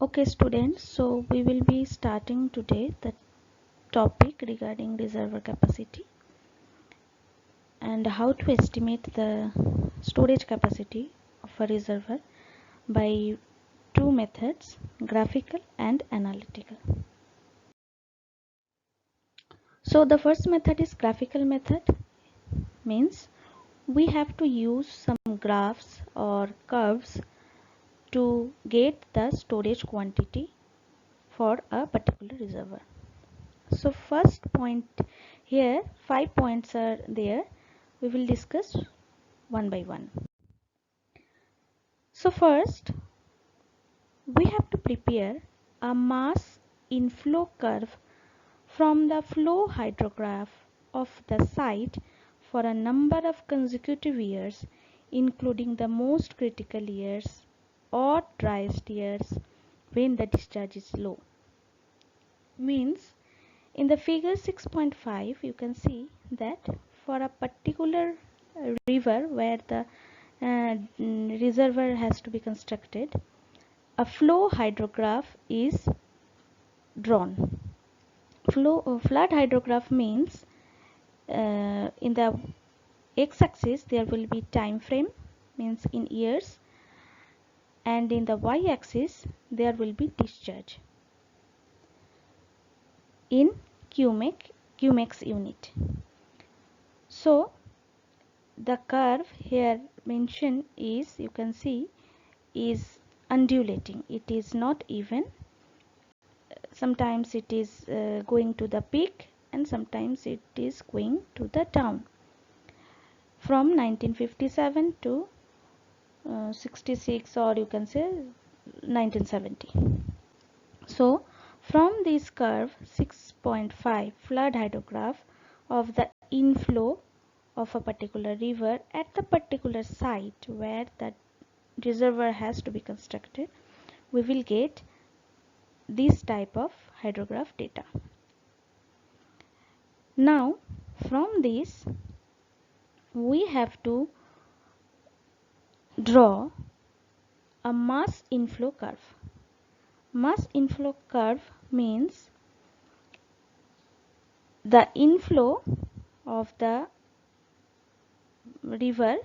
Okay students, so we will be starting today the topic regarding reservoir capacity and how to estimate the storage capacity of a reservoir by two methods, graphical and analytical. So the first method is graphical method, means we have to use some graphs or curves to get the storage quantity for a particular reservoir. So first point here, 5 points are there. We will discuss one by one. So first we have to prepare a mass inflow curve from the flow hydrograph of the site for a number of consecutive years, including the most critical years or driest years when the discharge is low. Means in the figure 6.5 you can see that for a particular river where the reservoir has to be constructed, a flow hydrograph is drawn. Flood hydrograph means in the x-axis there will be time frame, means in years, and in the y-axis there will be discharge in Qmex unit. So the curve here mentioned is, you can see, is undulating. It is not even. Sometimes it is going to the peak and sometimes it is going to the down from 1957 to 66, or you can say 1970. So from this curve 6.5 flood hydrograph of the inflow of a particular river at the particular site where the reservoir has to be constructed, we will get this type of hydrograph data. Now from this we have to draw a mass inflow curve. Mass inflow curve means the inflow of the river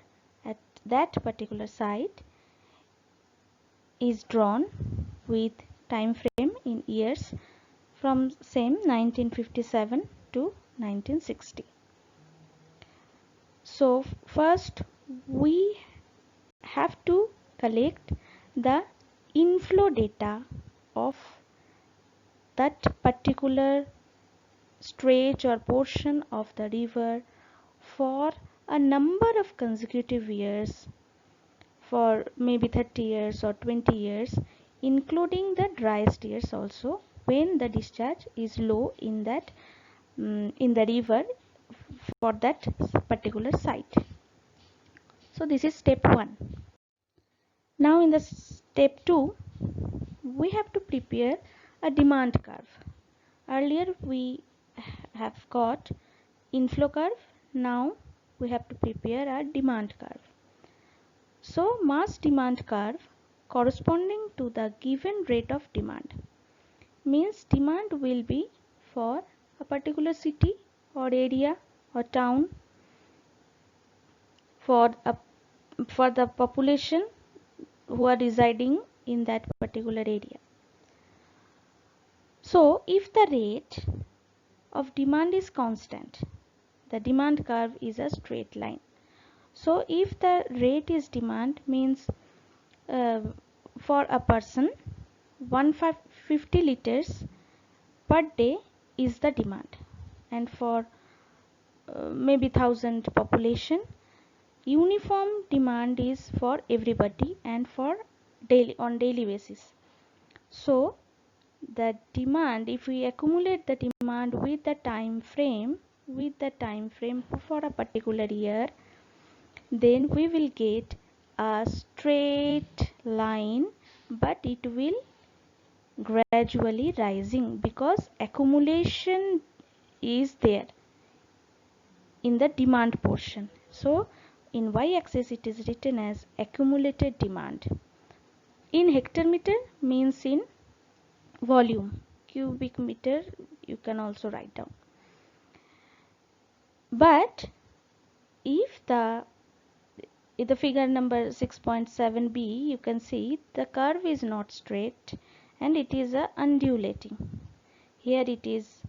at that particular site is drawn with time frame in years from same 1957 to 1960. So first we have to collect the inflow data of that particular stretch or portion of the river for a number of consecutive years, for maybe 30 years or 20 years, including the driest years also, when the discharge is low in that in the river for that particular site. So this is step 1. Now in the step 2 we have to prepare a demand curve. Earlier we have got inflow curve, now we have to prepare a demand curve. So mass demand curve corresponding to the given rate of demand, means demand will be for a particular city or area or town, for the population who are residing in that particular area. So if the rate of demand is constant, the demand curve is a straight line. So if the rate is demand, means for a person 150 liters per day is the demand, and for maybe 1000 population, uniform demand is for everybody and for daily basis. So the demand, if we accumulate the demand with the time frame for a particular year, then we will get a straight line, but it will gradually rising because accumulation is there in the demand portion. So in y-axis it is written as accumulated demand. In hectare meter means in volume, cubic meter you can also write down. But if the figure number 6.7b, you can see the curve is not straight and it is undulating. Here it is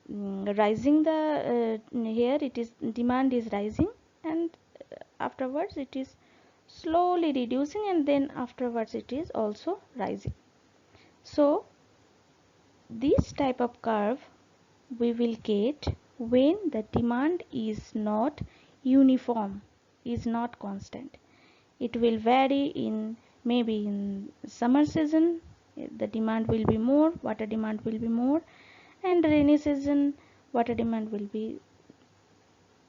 rising, here it is demand is rising, and afterwards it is slowly reducing, and then afterwards it is also rising. So this type of curve we will get when the demand is not uniform, is not constant. It will vary in, maybe in summer season the demand will be more, water demand will be more, and rainy season water demand will be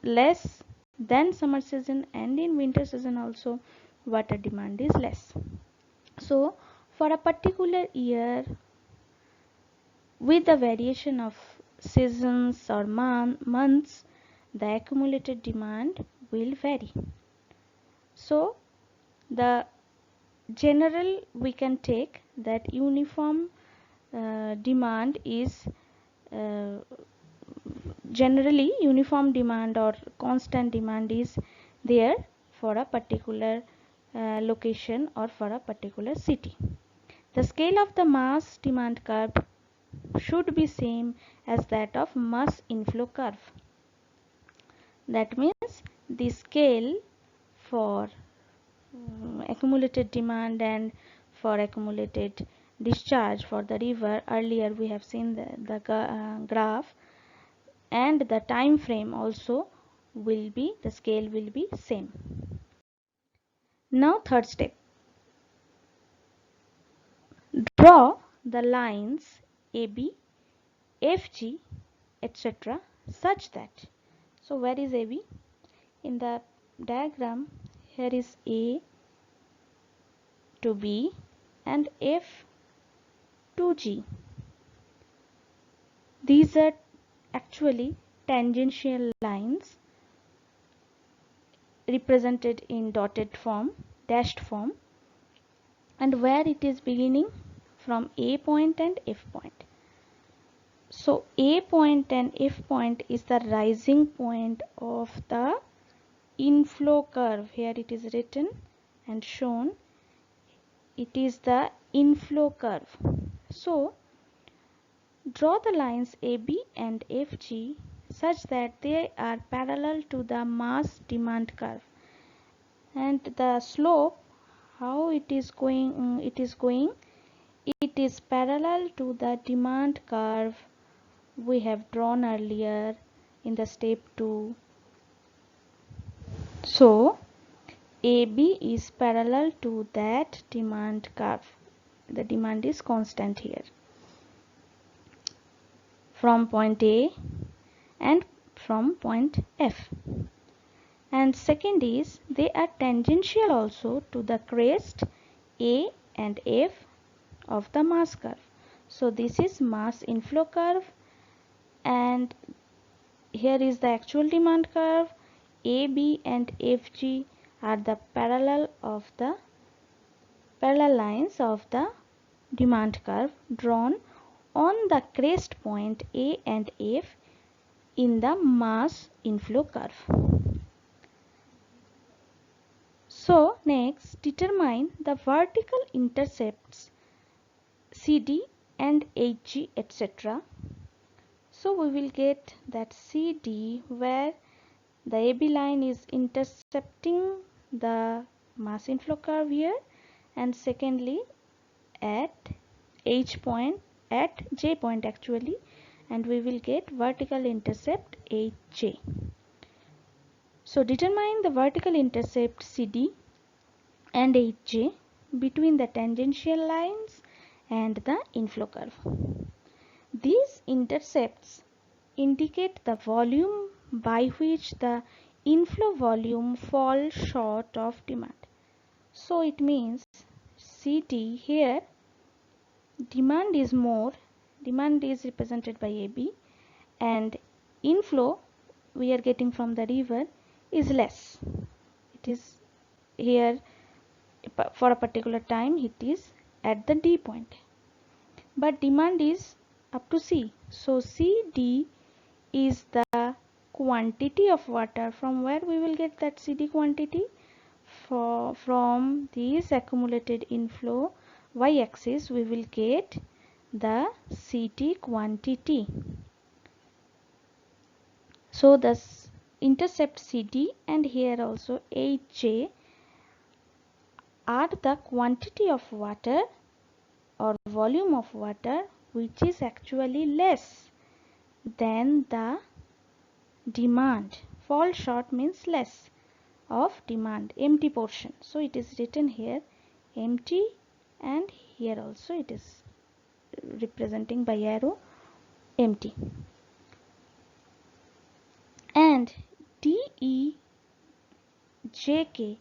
less than summer season, and in winter season also water demand is less. So for a particular year, with the variation of seasons or months, the accumulated demand will vary. So the general we can take that uniform demand is generally uniform demand or constant demand is there for a particular location or for a particular city. The scale of the mass demand curve should be same as that of mass inflow curve. That means the scale for accumulated demand and for accumulated discharge for the river, earlier we have seen the graph, and the time frame also will be, the scale will be same. Now third step, draw the lines AB, FG, etc. such that, so where is AB? In the diagram, here is A to B and F to G. These are actually tangential lines represented in dotted form, dashed form, and where it is beginning from A point and F point. So A point and F point is the rising point of the inflow curve. Here it is written and shown, it is the inflow curve. So draw the lines AB and FG such that they are parallel to the mass demand curve, and the slope, how it is going, it is parallel to the demand curve we have drawn earlier in the step 2. So AB is parallel to that demand curve. The demand is constant here from point A and from point F. And second is they are tangential also to the crest A and F of the mass curve. So this is mass inflow curve, and here is the actual demand curve. AB and FG are the parallel lines of the demand curve drawn on the crest point A and F in the mass inflow curve. So next, determine the vertical intercepts CD and HG, etc. So we will get that CD where the AB line is intercepting the mass inflow curve here, and secondly at H point, at J point actually, and we will get vertical intercept HJ. So determine the vertical intercept CD and HJ between the tangential lines and the inflow curve. These intercepts indicate the volume by which the inflow volume falls short of demand. So it means CD here, demand is more, demand is represented by AB, and inflow we are getting from the river is less. It is here for a particular time, it is at the D point. but demand is up to C. So CD is the quantity of water. From where we will get that CD quantity? From this accumulated inflow y-axis we will get the CD quantity. So the intercept CD and here also HJ are the quantity of water or volume of water which is actually less than the demand. Fall short means less of demand, empty portion. So it is written here empty, and here also it is representing by arrow empty. And DE, JK,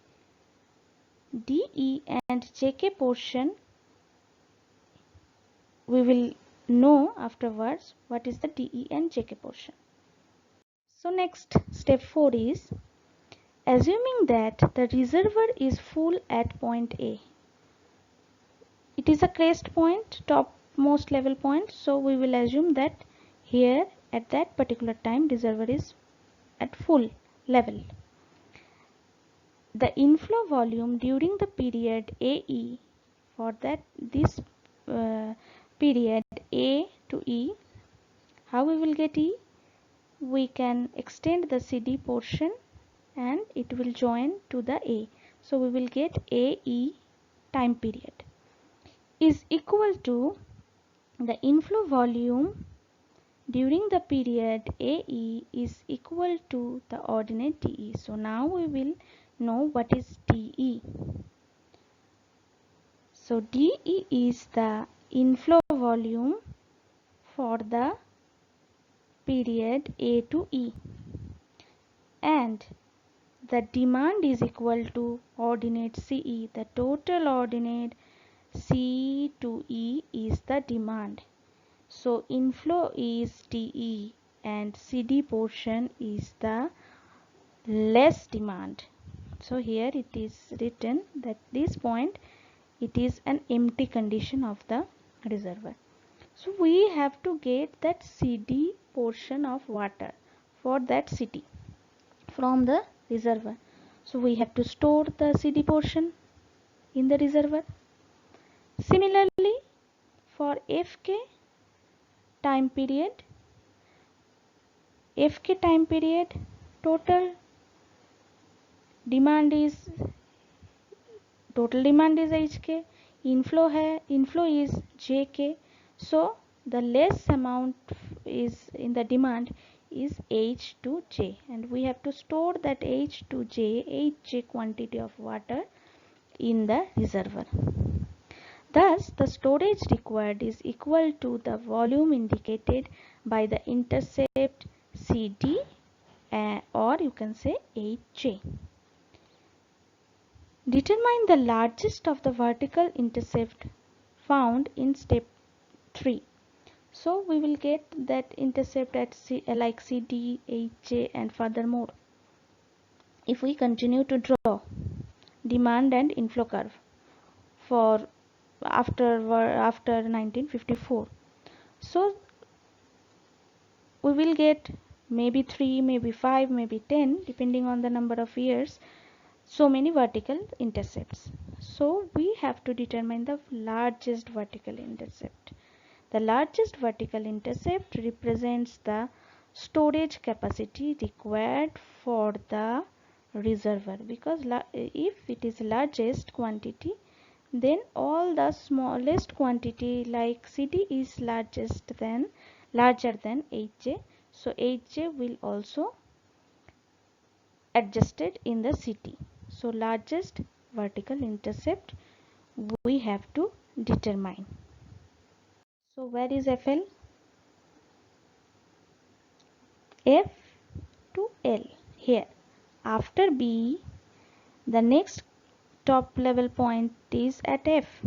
DE and JK portion we will know afterwards what is the DE and JK portion. So next step 4 is assuming that the reservoir is full at point A. It is a crest point, topmost level point, so we will assume that here at that particular time reservoir is at full level. The inflow volume during the period AE, for this period A to E, how we will get E? We can extend the CD portion and it will join to the A. So we will get AE time period is equal to the inflow volume during the period AE is equal to the ordinate DE. So now we will know what is DE. So DE is the inflow volume for the period A to E, and the demand is equal to ordinate CE. The total ordinate C to E is the demand. So inflow is DE and CD portion is the less demand. So here it is written that this point it is an empty condition of the reservoir. So we have to get that CD portion of water for that city from the reservoir. So we have to store the CD portion in the reservoir. Similarly, for FK time period, total demand is HK, inflow is JK. So the less amount is in the demand is H to J, and we have to store that HJ quantity of water in the reservoir. Thus the storage required is equal to the volume indicated by the intercept CD, or you can say HJ. Determine the largest of the vertical intercept found in step 3. So we will get that intercept at like CD, HJ and furthermore. If we continue to draw demand and inflow curve for after 1954, so we will get maybe 3, maybe 5, maybe 10 depending on the number of years, so many vertical intercepts. So we have to determine the largest vertical intercept. The largest vertical intercept represents the storage capacity required for the reservoir, because if it is largest quantity, then all the smallest quantity like CD is larger than HJ, so HJ will also adjusted in the CD. So largest vertical intercept we have to determine. So where is FL? F to L here. After B, the next top level point is at F.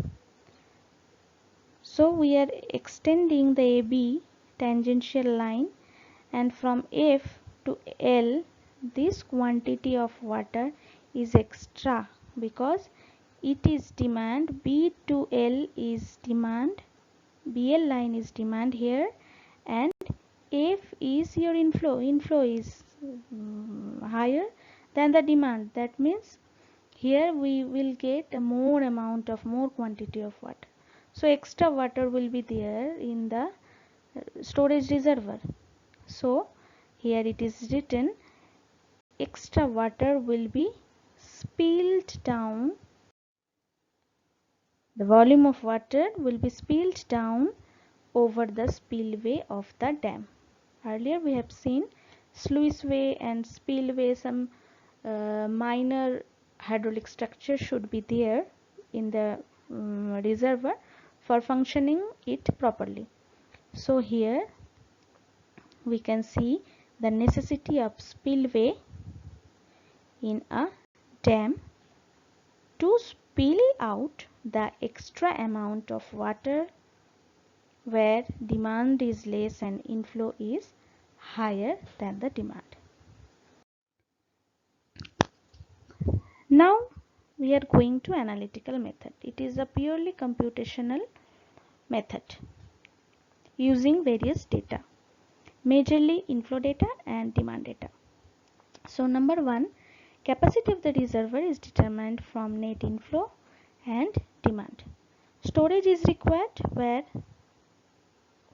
So we are extending the AB tangential line, and from F to L this quantity of water is extra because it is demand. B to L is demand BL line is demand here, and F is your inflow. Inflow is higher than the demand. That means here we will get a more quantity of water. So extra water will be there in the storage reservoir. So here it is written extra water will be spilled down. The volume of water will be spilled down over the spillway of the dam. Earlier we have seen sluiceway and spillway, some minor hydraulic structure should be there in the reservoir for functioning it properly. So here we can see the necessity of spillway in a dam to spill out the extra amount of water where demand is less and inflow is higher than the demand. Now we are going to analytical method. It is a purely computational method using various data, majorly inflow data and demand data. So number one, capacity of the reservoir is determined from net inflow and demand. Storage is required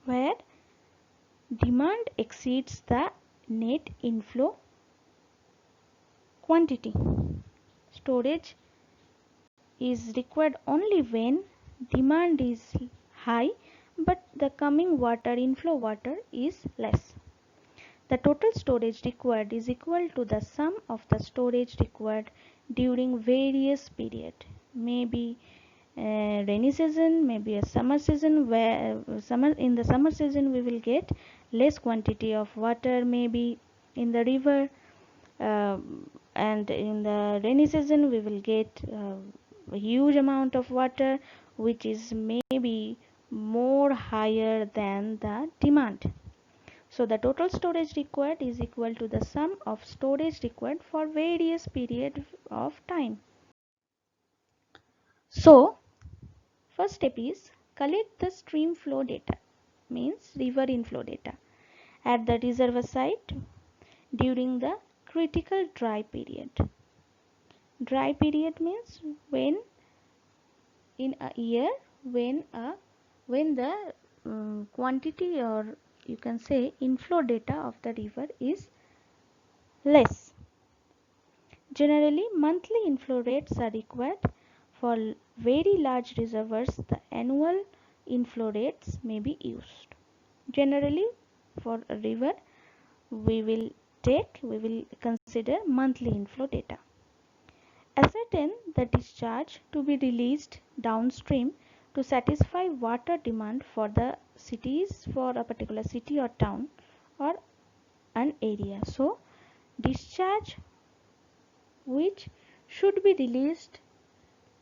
where demand exceeds the net inflow quantity. Storage is required only when demand is high but the coming water, inflow water, is less. The total storage required is equal to the sum of the storage required during various period. Maybe rainy season, maybe a summer season, where in the summer season we will get less quantity of water maybe in the river, and in the rainy season we will get a huge amount of water which is maybe more higher than the demand. So the total storage required is equal to the sum of storage required for various period of time. So first step is collect the stream flow data, means river inflow data, at the reservoir site during the critical dry period. Dry period means when in a year when the quantity, or you can say inflow data of the river is less. Generally, monthly inflow rates are required. For very large reservoirs, the annual inflow rates may be used. Generally, for a river, we will consider monthly inflow data. Ascertain the discharge to be released downstream to satisfy water demand for the cities, for a particular city or town or an area. So, discharge which should be released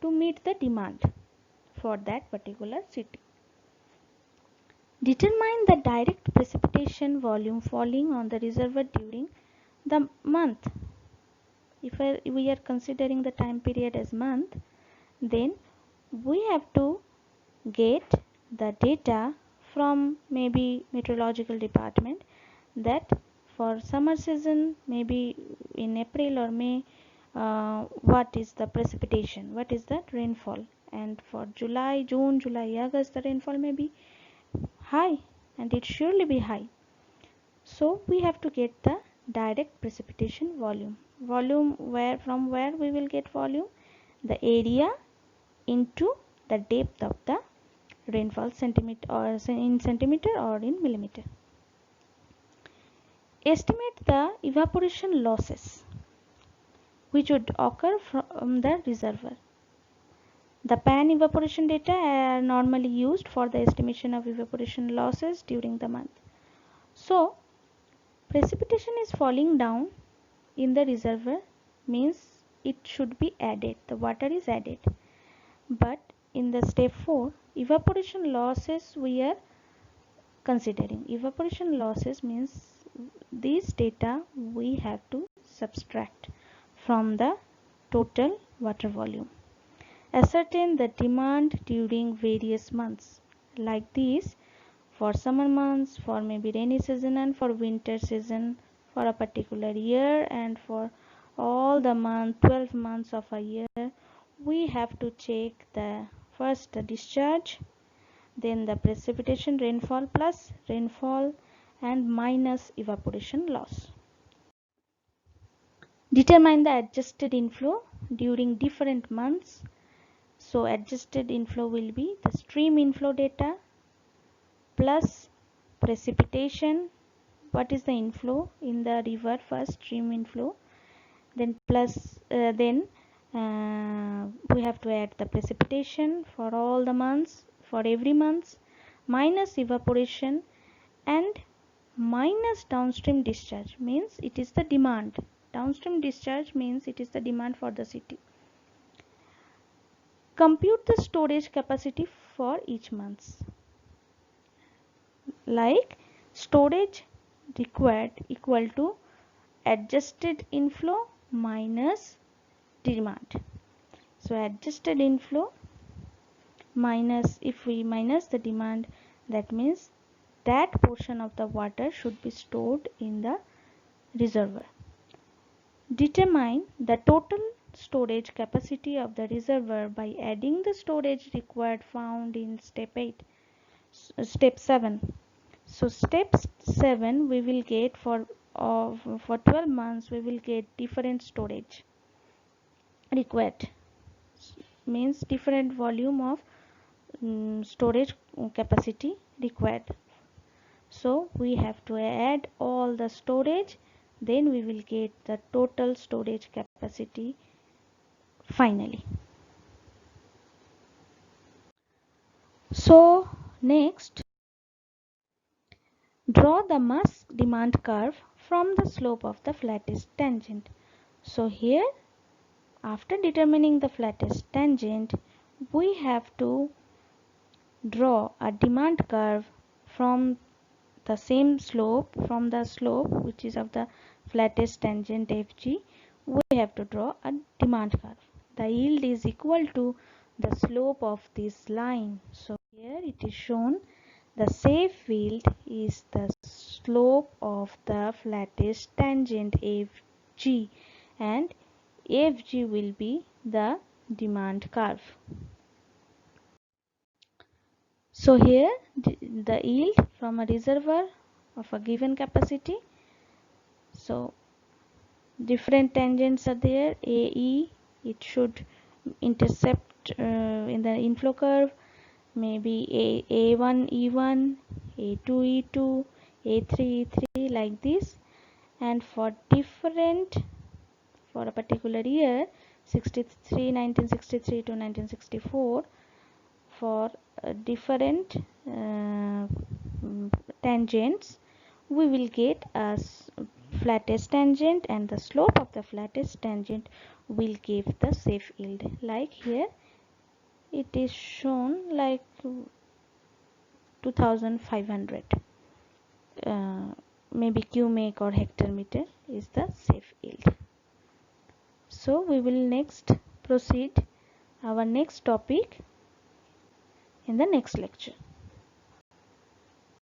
to meet the demand for that particular city. Determine the direct precipitation volume falling on the reservoir during the month. If we are considering the time period as month, then we have to get the data from maybe meteorological department that for summer season, maybe in April or May, what is the precipitation, what is the rainfall, and for June, July, August, the rainfall may be high, and it surely be high. So we have to get the direct precipitation volume. From where we will get volume? The area into the depth of the rainfall, centimeter or in centimeter or in millimeter. Estimate the evaporation losses which would occur from the reservoir. The pan evaporation data are normally used for the estimation of evaporation losses during the month. So, precipitation is falling down in the reservoir, means it should be added, the water is added. But in the step 4, evaporation losses we are considering. Evaporation losses means these data we have to subtract from the total water volume. Ascertain the demand during various months. like this for summer months, for maybe rainy season, and for winter season for a particular year, and for all the 12 months of a year. We have to check the first the discharge, then the precipitation rainfall plus rainfall, and minus evaporation loss. Determine the adjusted inflow during different months. So adjusted inflow will be the stream inflow data plus precipitation. What is the inflow in the river? First stream inflow, then plus we have to add the precipitation for all the months, for every month, minus evaporation, and minus downstream discharge, means it is the demand. Downstream discharge means it is the demand for the city. Compute the storage capacity for each month. Like storage required equal to adjusted inflow minus demand. So adjusted inflow minus, if we minus the demand, that means that portion of the water should be stored in the reservoir. Determine the total storage capacity of the reservoir by adding the storage required found in step 7. So step 7 we will get for 12 months we will get different storage required, means different volume of storage capacity required. So we have to add all the storage, then we will get the total storage capacity finally. So next, draw the mass demand curve from the slope of the flattest tangent. So here, after determining the flattest tangent, we have to draw a demand curve from the same slope, from the slope which is of the flattest tangent FG. We have to draw a demand curve. The yield is equal to the slope of this line. So here it is shown the safe yield is the slope of the flattest tangent FG, and FG will be the demand curve. So here the yield from a reservoir of a given capacity. So different tangents are there. AE, it should intercept in the inflow curve, maybe A1 E1, A2 E2, A3 E3, like this. And for a particular year, 1963 to 1964, for different tangents, we will get a flattest tangent, and the slope of the flattest tangent will give the safe yield. Like here it is shown like 2500 maybe cubic or hectare is the safe yield. So we will next proceed our next topic in the next lecture.